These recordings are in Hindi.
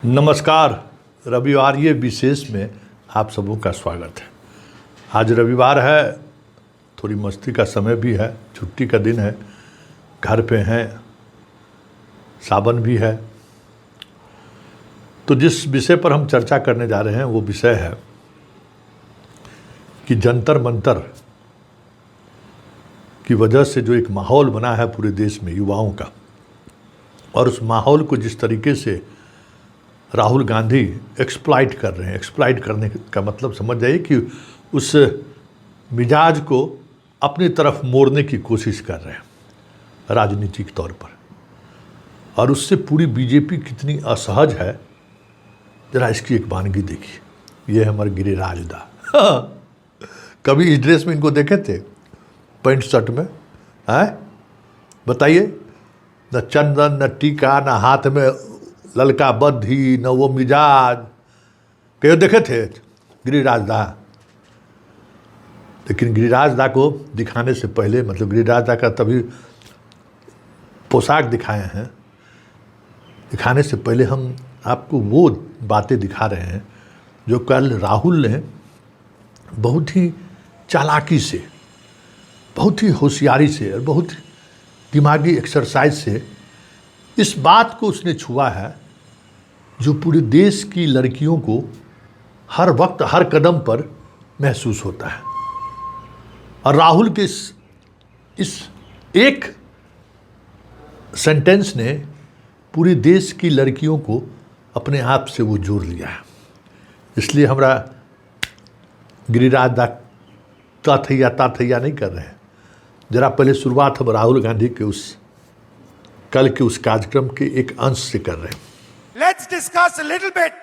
नमस्कार। रविवार ये विशेष में आप सबों का स्वागत है। आज रविवार है, थोड़ी मस्ती का समय भी है, छुट्टी का दिन है, घर पे हैं, सावन भी है। तो जिस विषय पर हम चर्चा करने जा रहे हैं वो विषय है कि जंतर मंतर की वजह से जो एक माहौल बना है पूरे देश में युवाओं का, और उस माहौल को जिस तरीके से राहुल गांधी एक्सप्लॉइट कर रहे हैं। एक्सप्लॉइट करने का मतलब समझ जाइए कि उस मिजाज को अपनी तरफ मोड़ने की कोशिश कर रहे हैं राजनीतिक तौर पर, और उससे पूरी बीजेपी कितनी असहज है, जरा इसकी एक वानगी देखिए। ये है हमारे गिरिराज दा। कभी इस ड्रेस में इनको देखे थे, पैंट शर्ट में? हैं बताइए, न चंदन, न टीका, न हाथ में ललका बद्धी, न वो मिजाज। कहीं देखे थे गिरिराज दा? लेकिन गिरिराज दा को दिखाने से पहले, मतलब गिरिराज दा का तभी पोशाक दिखाए हैं, दिखाने से पहले हम आपको वो बातें दिखा रहे हैं जो कल राहुल ने बहुत ही चालाकी से, बहुत ही होशियारी से और बहुत दिमागी एक्सरसाइज से इस बात को उसने छुआ है जो पूरे देश की लड़कियों को हर वक्त हर कदम पर महसूस होता है। और राहुल के इस एक सेंटेंस ने पूरे देश की लड़कियों को अपने आप से वो जोड़ लिया है। इसलिए हमरा गिरिराज दा ताथैया नहीं कर रहे हैं। जरा पहले शुरुआत हम राहुल गांधी के उस कल के उस कार्यक्रम के एक अंश से कर रहे हैं। Let's discuss a little bit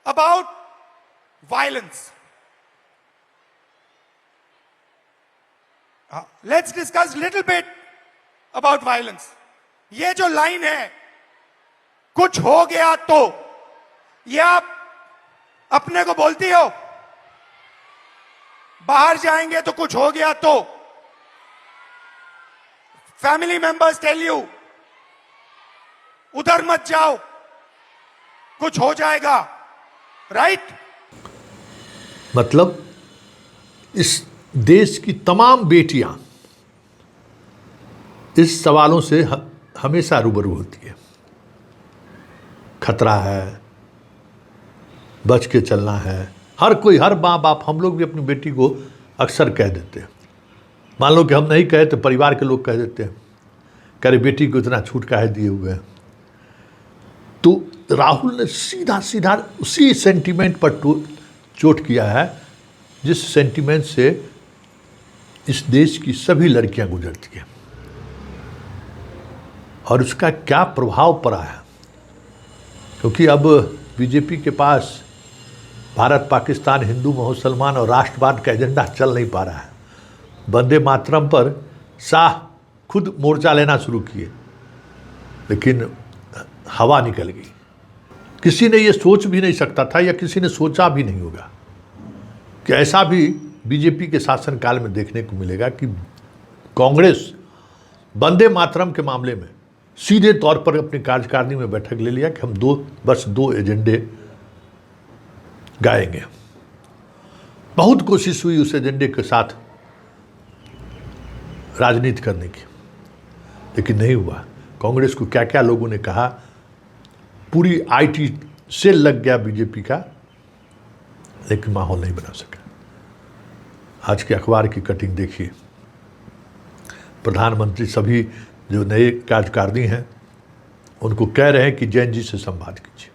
about violence. Let's discuss little bit about violence. ये जो लाइन है, कुछ हो गया तो, ये आप अपने को बोलती हो? बाहर जाएंगे तो कुछ हो गया तो, फैमिली मेंबर्स टेल यू उधर मत जाओ, कुछ हो जाएगा, राइट? मतलब इस देश की तमाम बेटियां इस सवालों से हमेशा रूबरू होती है। खतरा है, बच के चलना है। हर कोई, हर माँ बाप, हम लोग भी अपनी बेटी को अक्सर कह देते हैं। मान लो कि हम नहीं कहे तो परिवार के लोग कह देते हैं, कह रहे बेटी को इतना छूट काहे दिए हुए हैं। तो राहुल ने सीधा सीधा उसी सेंटीमेंट पर चोट किया है जिस सेंटीमेंट से इस देश की सभी लड़कियां गुजरती हैं, और उसका क्या प्रभाव पड़ा है। क्योंकि अब बीजेपी के पास भारत पाकिस्तान, हिंदू मुसलमान और राष्ट्रवाद का एजेंडा चल नहीं पा रहा है। वंदे मातरम पर शाह खुद मोर्चा लेना शुरू किए, लेकिन हवा निकल गई। किसी ने ये सोच भी नहीं सकता था, या किसी ने सोचा भी नहीं होगा कि ऐसा भी बीजेपी के शासनकाल में देखने को मिलेगा कि कांग्रेस वंदे मातरम के मामले में सीधे तौर पर अपनी कार्यकारिणी में बैठक ले लिया कि हम दो एजेंडे गाएंगे। बहुत कोशिश हुई उस एजेंडे के साथ राजनीति करने की, लेकिन नहीं हुआ। कांग्रेस को क्या क्या लोगों ने कहा, पूरी आईटी सेल लग गया बीजेपी का, लेकिन माहौल नहीं बना सका। आज के अखबार की कटिंग देखिए, प्रधानमंत्री सभी जो नए कार्यकारिणी हैं उनको कह रहे हैं कि जैन जी से संवाद कीजिए।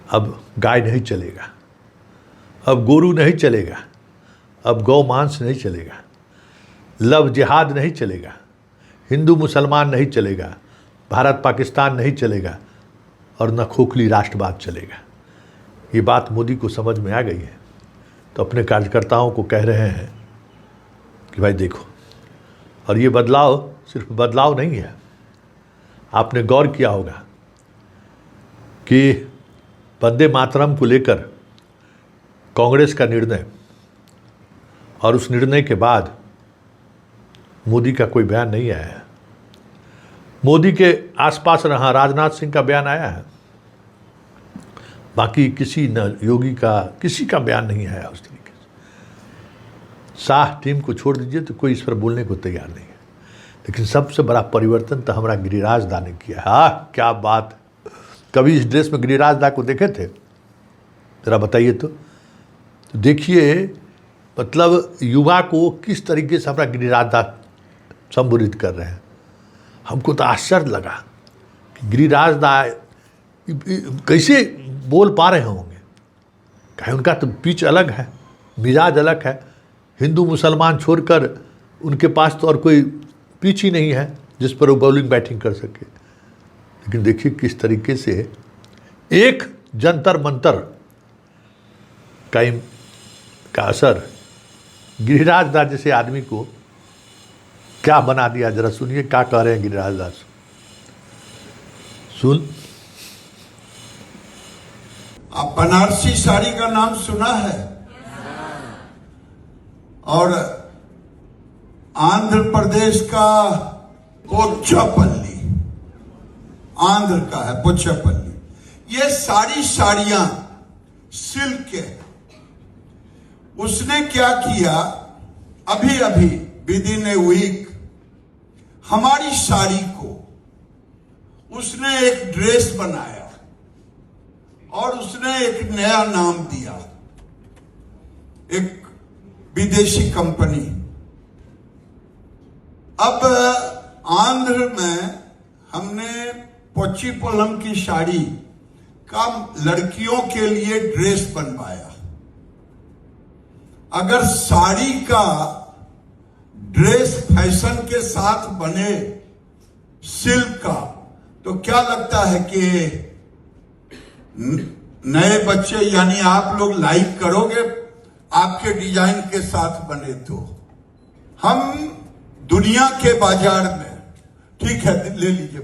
अब गाय नहीं चलेगा, अब गोरू नहीं चलेगा, अब गौ मांस नहीं चलेगा, लव जिहाद नहीं चलेगा, हिंदू मुसलमान नहीं चलेगा, भारत पाकिस्तान नहीं चलेगा, और न खोखली राष्ट्रवाद चलेगा। ये बात मोदी को समझ में आ गई है, तो अपने कार्यकर्ताओं को कह रहे हैं कि भाई देखो, और ये बदलाव सिर्फ बदलाव नहीं है। आपने गौर किया होगा कि वंदे मातरम को लेकर कांग्रेस का निर्णय, और उस निर्णय के बाद मोदी का कोई बयान नहीं आया है। मोदी के आसपास रहा राजनाथ सिंह का बयान आया है, बाकी किसी न योगी का किसी का बयान नहीं आया उस तरीके से। शाह टीम को छोड़ दीजिए तो कोई इस पर बोलने को तैयार नहीं है। लेकिन सबसे बड़ा परिवर्तन तो हमारा गिरिराज दा ने किया है। क्या बात! कभी इस ड्रेस में गिरिराज दा को देखे थे? जरा बताइए तो देखिए, मतलब युवा को किस तरीके से हमारा गिरिराज दा संबोधित कर रहे हैं। हमको तो आश्चर्य लगा कि गिरिराज दा कैसे बोल पा रहे होंगे। कहीं उनका तो पिच अलग है, मिजाज अलग है। हिंदू मुसलमान छोड़कर उनके पास तो और कोई पिच ही नहीं है जिस पर वो बॉलिंग बैटिंग कर सके। लेकिन देखिए किस तरीके से एक जंतर मंतर का असर गिरिराज दास जैसे आदमी को क्या बना दिया। जरा सुनिए क्या कह रहे हैं गिरिराज दास। सुन, आप बनारसी साड़ी का नाम सुना है? और आंध्र प्रदेश का पोच्चापल्ली, आंध्र का है पोच्चापल्ली। ये सारी साड़ियां सिल्क के। उसने क्या किया, अभी अभी विद इन ए वीक हमारी साड़ी को उसने एक ड्रेस बनाया और उसने एक नया नाम दिया, एक विदेशी कंपनी। अब आंध्र में हमने पोच्चीपल्लम की साड़ी का लड़कियों के लिए ड्रेस बनवाया। अगर साड़ी का ड्रेस फैशन के साथ बने सिल्क का, तो क्या लगता है कि नए बच्चे यानी आप लोग लाइक करोगे आपके डिजाइन के साथ बने? तो हम दुनिया के बाजार में, ठीक है ले लीजिए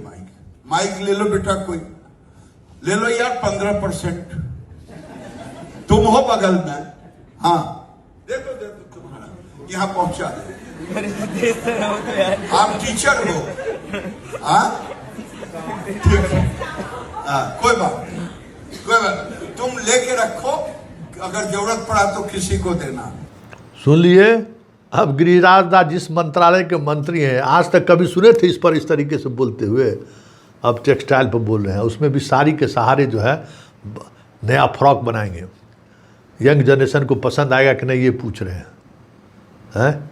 माइक ले लो बेटा, कोई ले लो यार 15%। तुम हो बगल में, हाँ दे दो तुम्हारा, यहां पहुंचा दे। आप टीचर हो, हाँ ठीक है, कोई बात नहीं, कोई बात नहीं, तुम लेके रखो, अगर जरूरत पड़ा तो किसी को देना। सुन लिए। अब गिरिराज दास जिस मंत्रालय के मंत्री हैं, आज तक कभी सुने थे इस पर इस तरीके से बोलते हुए? अब टेक्सटाइल पर बोल रहे हैं, उसमें भी साड़ी के सहारे जो है नया फ्रॉक बनाएंगे। यंग जनरेशन को पसंद आएगा कि नहीं ये पूछ रहे हैं।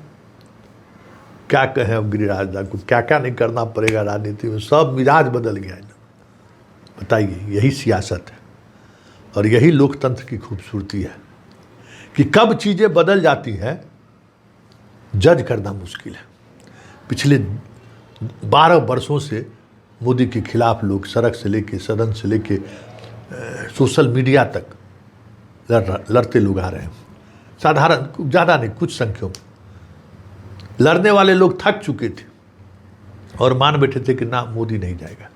क्या कहें अब गिरिराज दास को, क्या क्या नहीं करना पड़ेगा राजनीति में। सब मिजाज बदल गया है। बताइए, यही सियासत है और यही लोकतंत्र की खूबसूरती है कि कब चीज़ें बदल जाती हैं जज करना मुश्किल है। पिछले 12 वर्षों से मोदी के खिलाफ लोग सड़क से लेके, सदन से लेके सोशल मीडिया तक लड़ते लोग आ रहे हैं। साधारण, ज़्यादा नहीं, कुछ संख्यों में लड़ने वाले लोग थक चुके थे और मान बैठे थे कि ना मोदी नहीं जाएगा।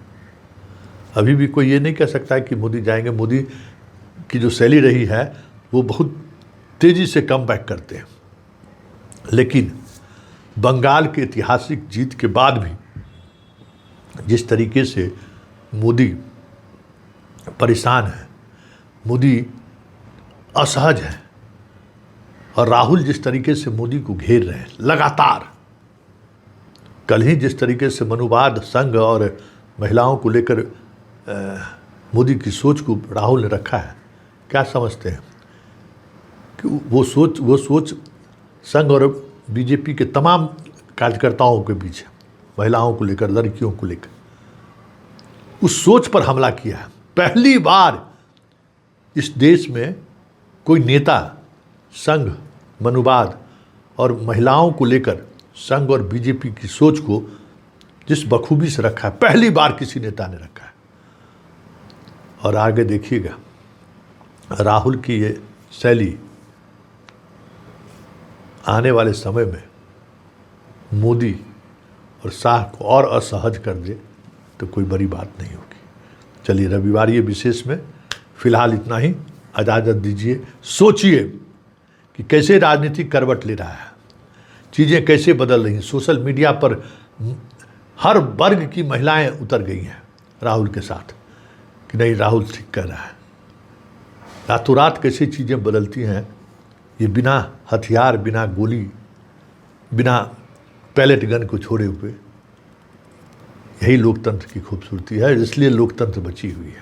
अभी भी कोई ये नहीं कह सकता है कि मोदी जाएंगे। मोदी की जो शैली रही है वो बहुत तेज़ी से कम बैक करते हैं। लेकिन बंगाल के ऐतिहासिक जीत के बाद भी जिस तरीके से मोदी परेशान है, मोदी असहज है, और राहुल जिस तरीके से मोदी को घेर रहे हैं लगातार। कल ही जिस तरीके से मनुवाद संघ और महिलाओं को लेकर मोदी की सोच को राहुल ने रखा है, क्या समझते हैं कि वो सोच संघ और बीजेपी के तमाम कार्यकर्ताओं के बीच है, महिलाओं को लेकर, लड़कियों को लेकर। उस सोच पर हमला किया है। पहली बार इस देश में कोई नेता संघ, मनुवाद और महिलाओं को लेकर संघ और बीजेपी की सोच को जिस बखूबी से रखा है, पहली बार किसी नेता ने रखा है। और आगे देखिएगा राहुल की ये शैली आने वाले समय में मोदी और शाह को और असहज कर दे तो कोई बड़ी बात नहीं होगी। चलिए, रविवार ये विशेष में फिलहाल इतना ही। इजाज़त दीजिए। सोचिए कि कैसे राजनीति करवट ले रहा है, चीज़ें कैसे बदल रही हैं। सोशल मीडिया पर हर वर्ग की महिलाएं उतर गई हैं राहुल के साथ कि नहीं, राहुल ठीक कर रहा है। रातों रात कैसे चीज़ें बदलती हैं, ये बिना हथियार, बिना गोली, बिना पैलेट गन को छोड़े हुए। यही लोकतंत्र की खूबसूरती है, इसलिए लोकतंत्र बची हुई है।